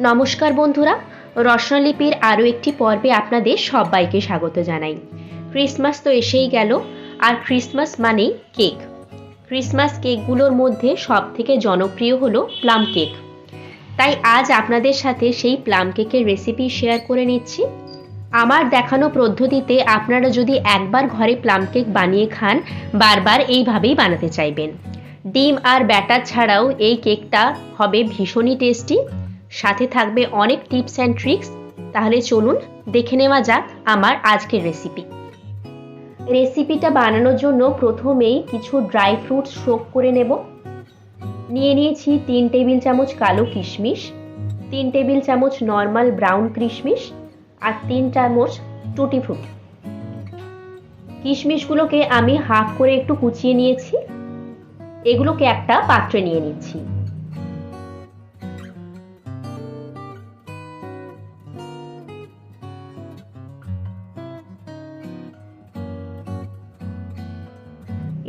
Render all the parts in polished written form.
নমস্কার বন্ধুরা, রসনালিপির আরও একটি পর্বে আপনাদের সবাইকে স্বাগত জানাই। ক্রিসমাস তো এসেই গেল, আর ক্রিসমাস মানেই কেক। ক্রিসমাস কেকগুলোর মধ্যে সবথেকে জনপ্রিয় হলো প্লাম কেক। তাই আজ আপনাদের সাথে সেই প্লাম কেকের রেসিপি শেয়ার করে নিচ্ছি। আমার দেখানো পদ্ধতিতে আপনারা যদি একবার ঘরে প্লাম কেক বানিয়ে খান, বারবার এইভাবেই বানাতে চাইবেন। ডিম আর ব্যাটার ছাড়াও এই কেকটা হবে ভীষণই টেস্টি, সাথে থাকবে অনেক টিপস অ্যান্ড ট্রিক্স। তাহলে চলুন দেখে নেওয়া যাক আমার আজকের রেসিপিটা বানানোর জন্য প্রথমেই কিছু ড্রাই ফ্রুটস সোক করে নেব। নিয়েছি 3 টেবিল চামচ কালো কিশমিশ, 3 টেবিল চামচ নর্মাল ব্রাউন কিশমিশ আর 3 চামচ টুটি ফ্রুটি। কিশমিশগুলোকে আমি হাফ করে একটু কুচিয়ে নিয়েছি। এগুলোকে একটা পাত্রে নিয়ে নিচ্ছি।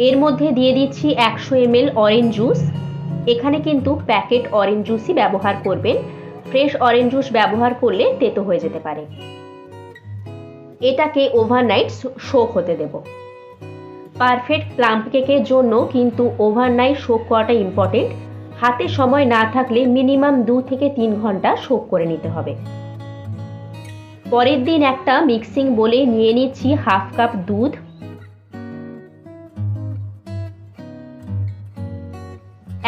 এর মধ্যে দিয়ে দিচ্ছি 100 ml অরেঞ্জ জুস। এখানে কিন্তু প্যাকেট অরেঞ্জ জুসই ব্যবহার করবেন, ফ্রেশ অরেঞ্জ জুস ব্যবহার করলে তেতো হয়ে যেতে পারে। এটাকে ওভারনাইট সোক হতে দেব। পারফেক্ট প্লাম কেকের জন্য কিন্তু ওভারনাইট সোক করাটা ইম্পর্টেন্ট। হাতে সময় না থাকলে মিনিমাম 2 থেকে 3 ঘন্টা সোক করে নিতে হবে। পরের দিন একটা মিক্সিং বোলে নিয়ে নিচ্ছি হাফ কাপ দুধ,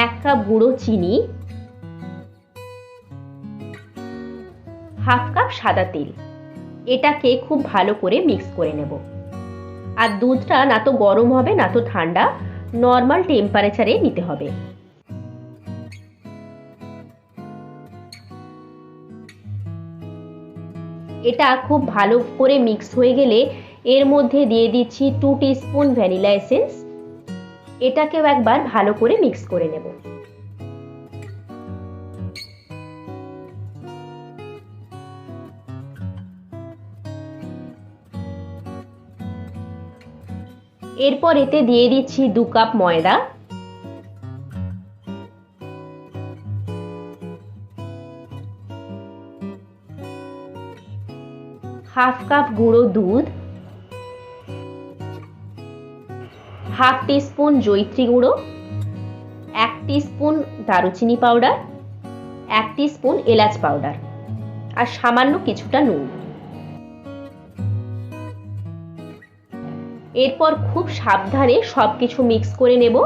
1 কাপ গুঁড়ো চিনি, হাফ কাপ সাদা তেল। এটাকে খুব ভালো করে মিক্স করে নেব। আর দুধটা না তো গরম হবে না তো ঠান্ডা, নর্মাল টেম্পারেচারে নিতে হবে। এটা খুব ভালো করে মিক্স হয়ে গেলে এর মধ্যে দিয়ে দিচ্ছি 2 টিস্পুন ভ্যানিলা এসেন্স। এটাকেও একবার ভালো করে মিক্স করে নেব। এরপর এতে দিয়ে দিচ্ছি 2 কাপ ময়দা, হাফ কাপ গুঁড়ো দুধ, হাফ টিস্পুন জয়িত্রী গুঁড়ো, 1 টিস্পুন দারুচিনি পাউডার, 1 টিস্পুন এলাচ পাউডার আর সামান্য কিছুটা নুন। এরপর খুব সাবধানে সবকিছু মিক্স করে নেব।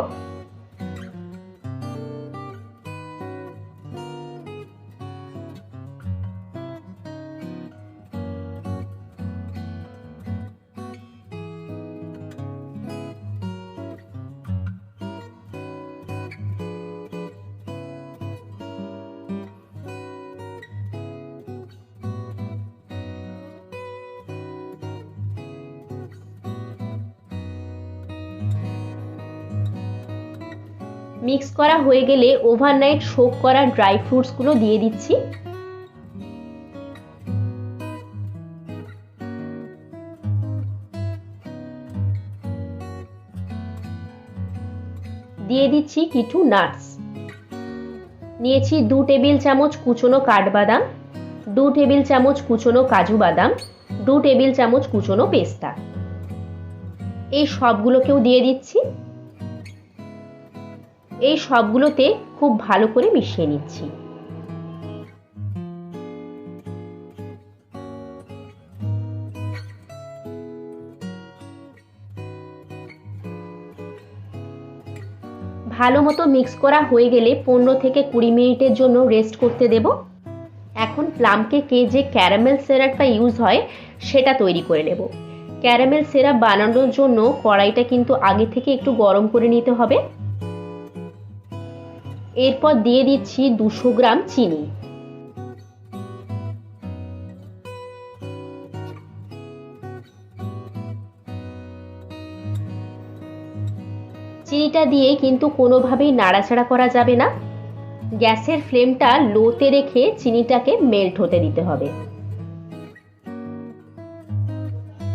মিক্স করা হয়ে গেলে ওভারনাইট সোক করা ড্রাই ফ্রুটসগুলো দিয়ে দিচ্ছি। দিয়ে দিচ্ছি কিছু নাটস। নিয়েছি 2 টেবিল চামচ কুচনো কাঠবাদাম, 2 টেবিল চামচ কুচনো কাজু বাদাম, 2 টেবিল চামচ কুচনো পেস্তা। এই সবগুলোকেও দিয়ে দিচ্ছি। এই সবগুলোতে খুব ভালো করে মিশিয়ে নিচ্ছি। ভালো মতো মিক্স করা হয়ে গেলে 15 থেকে 20 মিনিটের জন্য রেস্ট করতে দেব। এখন প্লাম কেকে যে ক্যারামেল সিরাপটা ইউজ হয় সেটা তৈরি করে নেব। ক্যারামেল সিরাপ বানানোর জন্য কড়াইটা কিন্তু আগে থেকে একটু গরম করে নিতে হবে। এরপর দিয়ে দিচ্ছি 200 গ্রাম চিনি। চিনিটা দিয়ে কিন্তু কোনোভাবেই নাড়াচাড়া করা যাবে না। গ্যাসের ফ্লেমটা লোতে রেখে চিনিটাকে মেল্ট হতে দিতে হবে।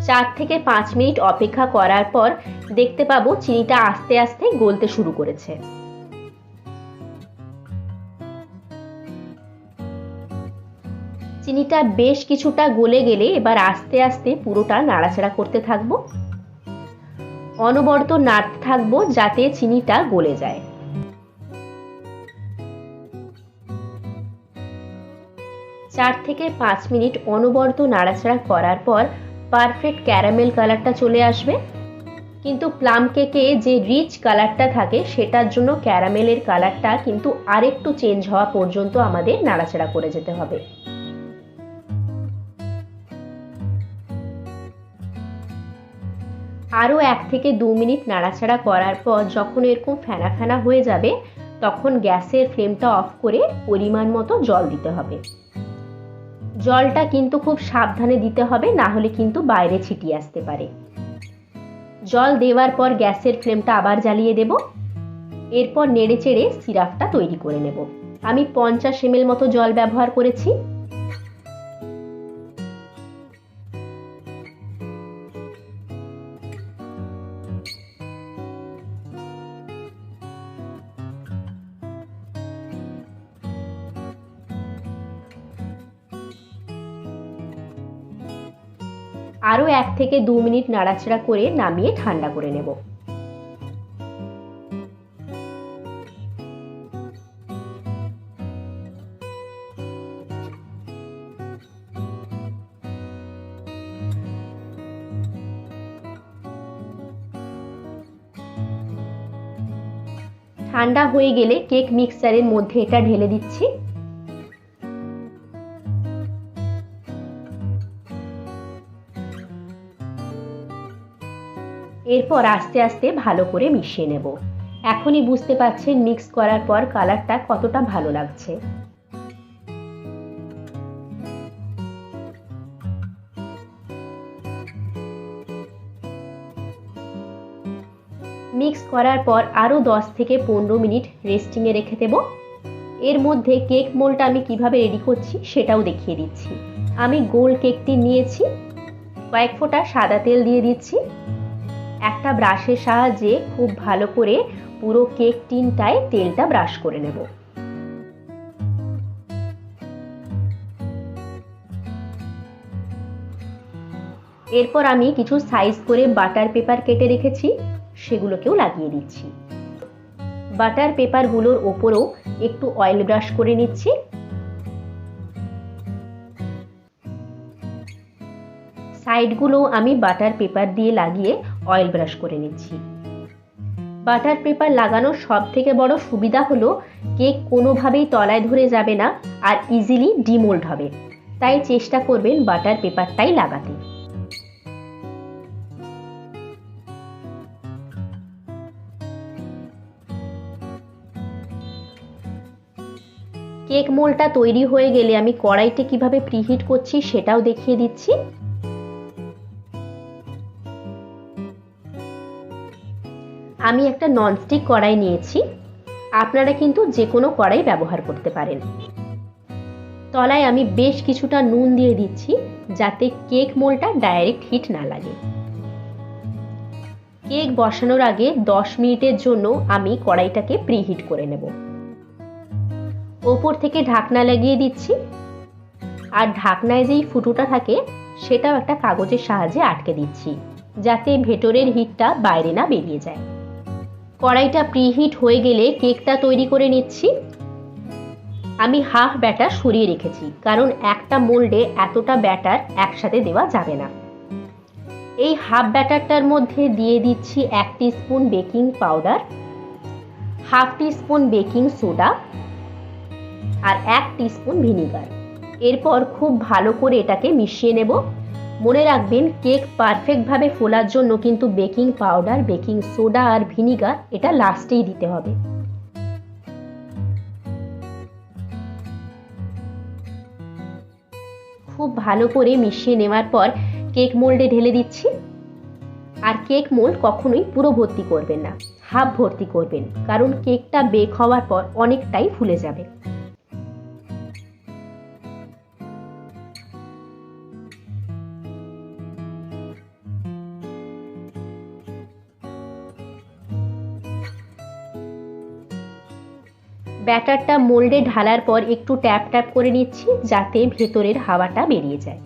4 থেকে 5 মিনিট অপেক্ষা করার পর দেখতে পাবো চিনিটা আস্তে আস্তে গলতে শুরু করেছে। চিনিটা বেশ কিছুটা গলে গেলে এবার আস্তে আস্তে পুরোটা নাড়াচাড়া করতে থাকবো। অনবরত নাড়তে থাকবো যাতে চিনিটা গলে যায়। 4 থেকে 5 মিনিট অনবরত নাড়াচাড়া করার পর পারফেক্ট ক্যারামেল কালারটা চলে আসবে। কিন্তু প্লাম কেকে যে রিচ কালারটা থাকে সেটার জন্য ক্যারামেলের কালারটা কিন্তু আরেকটু চেঞ্জ হওয়া পর্যন্ত আমাদের নাড়াচাড়া করে যেতে হবে। আরও 1 থেকে 2 মিনিট নাড়াচাড়া করার পর যখন এরকম ফেনা ফেনা হয়ে যাবে তখন গ্যাসের ফ্লেমটা অফ করে পরিমাণ মতো জল দিতে হবে। জলটা কিন্তু খুব সাবধানে দিতে হবে, না হলে কিন্তু বাইরে ছিটিয়ে আসতে পারে। জল দেওয়ার পর গ্যাসের ফ্লেমটা আবার জ্বালিয়ে দেব। এরপর নেড়েচেড়ে সিরাপটা তৈরি করে নেব। আমি 50 ml মতো জল ব্যবহার করেছি। আরও 1 থেকে 2 মিনিট নাড়াচাড়া করে নামিয়ে ঠান্ডা করে নেব। ঠান্ডা হয়ে গেলে কেক মিক্সচারের মধ্যে এটা ঢেলে দিচ্ছি। এরপর আস্তে আস্তে ভালো করে মিশিয়ে নেব। এখনই বুঝতে পারছেন মিক্স করার পর কালারটা কতটা ভালো লাগছে। মিক্স করার পর আরও 10 থেকে 15 মিনিট রেস্টিংয়ে রেখে দেব। এর মধ্যে কেক মোল্ডটা আমি কিভাবে রেডি করছি সেটাও দেখিয়ে দিচ্ছি। আমি গোল কেকটি নিয়েছি, কয়েক ফোঁটা সাদা তেল দিয়ে দিচ্ছি। একটা ব্রাশের সাহায্যে খুব ভালো করে পুরো কেক টিনটায় তেলটা ব্রাশ করে নেব। এরপর আমি কিছু সাইজ করে বাটার পেপার কেটে রেখেছি, সেগুলোকেও লাগিয়ে দিচ্ছি। বাটার পেপারগুলোর ওপরেও একটু অয়েল ব্রাশ করে নিচ্ছি। সাইডগুলো আমি বাটার পেপার দিয়ে লাগিয়ে অয়েল ব্রাশ করে নিচ্ছি। বাটার পেপার লাগানোর সব থেকে বড় সুবিধা হলো কেক কোনোভাবেই তলায় ধরে যাবে না আর ইজিলি ডিমোল্ড হবে, তাই চেষ্টা করবেন বাটার পেপারটাই লাগাতে। কেক মোল্ডটা তৈরি হয়ে গেলে আমি কড়াইতে কিভাবে প্রিহিট করছি সেটাও দেখিয়ে দিচ্ছি। আমি একটা ননস্টিক কড়াই নিয়েছি, আপনারা কিন্তু যে কোনো কড়াই ব্যবহার করতে পারেন। তলায় আমি বেশ কিছুটা নুন দিয়ে দিচ্ছি যাতে কেক মোল্ডটা ডাইরেক্ট হিট না লাগে। কেক বসানোর আগে 10 মিনিটের জন্য আমি কড়াইটাকে প্রিহিট করে নেব। ওপর থেকে ঢাকনা লাগিয়ে দিচ্ছি, আর ঢাকনায় যেই ফুটোটা থাকে সেটাও একটা কাগজের সাহায্যে আটকে দিচ্ছি যাতে ভেতরের হিটটা বাইরে না বেরিয়ে যায়। কড়াইটা প্রিহিট হয়ে গেলে কেকটা তৈরি করে নিচ্ছি। আমি হাফ ব্যাটার সরিয়ে রেখেছি কারণ একটা মোল্ডে এতটা ব্যাটার একসাথে দেওয়া যাবে না। এই হাফ ব্যাটারটার মধ্যে দিয়ে দিচ্ছি 1 teaspoon baking powder, half teaspoon baking soda আর 1 টিস্পুন ভিনিগার। এরপর খুব ভালো করে এটাকে মিশিয়ে নেব। মনে রাখবেন কেক পারফেক্টভাবে ফোলার জন্য কিন্তু বেকিং পাউডার, বেকিং সোডা আর ভিনিগার এটা লাস্টেই দিতে হবে। খুব ভালো করে মিশিয়ে নেওয়ার পর কেক মোল্ডে ঢেলে দিচ্ছি। আর কেক মোল্ড কখনোই পুরো ভর্তি করবেন না, হাফ ভর্তি করবেন, কারণ কেকটা বেক হওয়ার পর অনেকটাই ফুলে যাবে। ব্যাটারটা মোল্ডে ঢালার পর একটু ট্যাপ ট্যাপ করে নিচ্ছি যাতে ভেতরের হাওয়াটা বেরিয়ে যায়।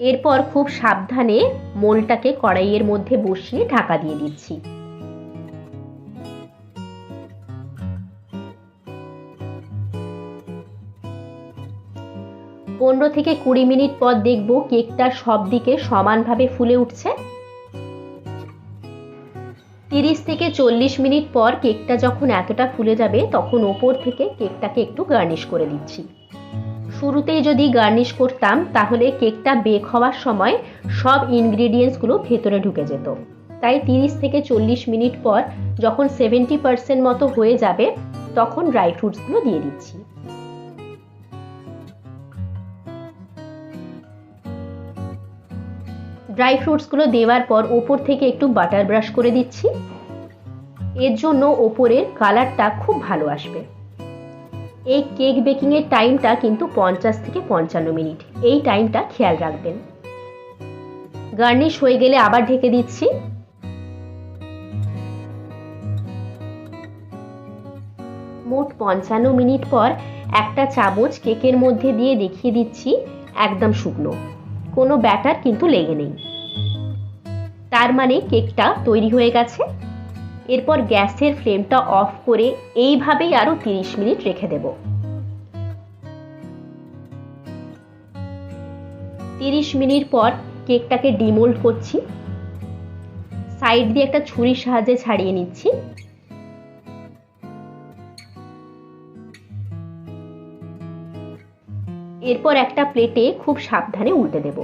এরপর খুব সাবধানে মোল্ডটাকে কড়াইয়ের মধ্যে বসিয়ে ঢাকা দিয়ে দিচ্ছি। পনেরো থেকে 20 মিনিট পর দেখব কেকটা সব দিকে সমানভাবে ফুলে উঠছে। 30 থেকে 40 মিনিট পর কেকটা যখন এতটা ফুলে যাবে তখন ওপর থেকে কেকটাকে একটু গার্নিশ করে দিচ্ছি। শুরুতেই যদি গার্নিশ করতাম তাহলে কেকটা বেক হওয়ার সময় সব ইনগ্রেডিয়েন্টসগুলো ভেতরে ঢুকে যেত। তাই 30 থেকে 40 মিনিট পর যখন 70% মতো হয়ে যাবে তখন ড্রাই ফ্রুটসগুলো দিয়ে দিচ্ছি। ড্রাই ফ্রুটসগুলো দেওয়ার পর ওপর থেকে একটু বাটার ব্রাশ করে দিচ্ছি। এর জন্য ওপরের কালারটা খুব ভালো আসবে। এই কেক বেকিংয়ের টাইমটা কিন্তু 50 থেকে 55 মিনিট, এই টাইমটা খেয়াল রাখবেন। গার্নিশ হয়ে গেলে আবার ঢেকে দিচ্ছি। মোট 55 মিনিট পর একটা চামচ কেকের মধ্যে দিয়ে দেখিয়ে দিচ্ছি একদম শুকনো, কোনো ব্যাটার কিন্তু লেগে নেই। তার মানে কেকটা তৈরি হয়ে গেছে। এরপর গ্যাসের ফ্লেমটা অফ করে এইভাবেই আরো 30 মিনিট রেখে দেব। 30 মিনিট পর কেকটাকে ডিমোল্ড করছি। সাইড দিয়ে একটা ছুরির সাহায্যে ছাড়িয়ে নিচ্ছি। এরপর একটা প্লেটে খুব সাবধানে উল্টে দেব।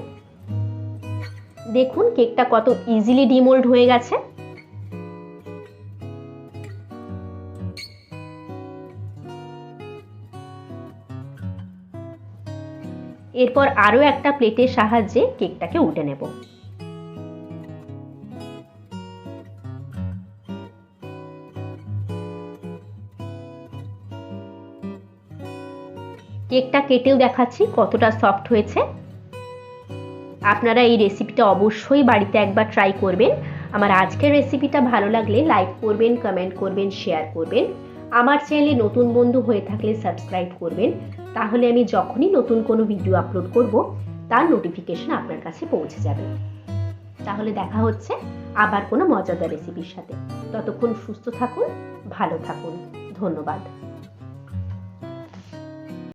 দেখুন কেকটা কত ইজিলি ডিমোল্ড হয়ে গেছে। এরপর আরো একটা প্লেটের সাহায্যে কেকটাকে উল্টে নেব। কেকটা কেটেও দেখাচ্ছি কতটা সফট হয়েছে। আপনারা এই রেসিপিটা অবশ্যই বাড়িতে একবার ট্রাই করবেন। আমার আজকের রেসিপিটা ভালো লাগলে লাইক করবেন, কমেন্ট করবেন, শেয়ার করবেন। আমার চ্যানেলে নতুন বন্ধু হয়ে থাকলে সাবস্ক্রাইব করবেন, তাহলে আমি যখনই নতুন কোনো ভিডিও আপলোড করব তার নোটিফিকেশন আপনার কাছে পৌঁছে যাবে। তাহলে দেখা হচ্ছে আবার কোনো মজাদার রেসিপির সাথে। ততক্ষণ সুস্থ থাকুন, ভালো থাকুন। ধন্যবাদ।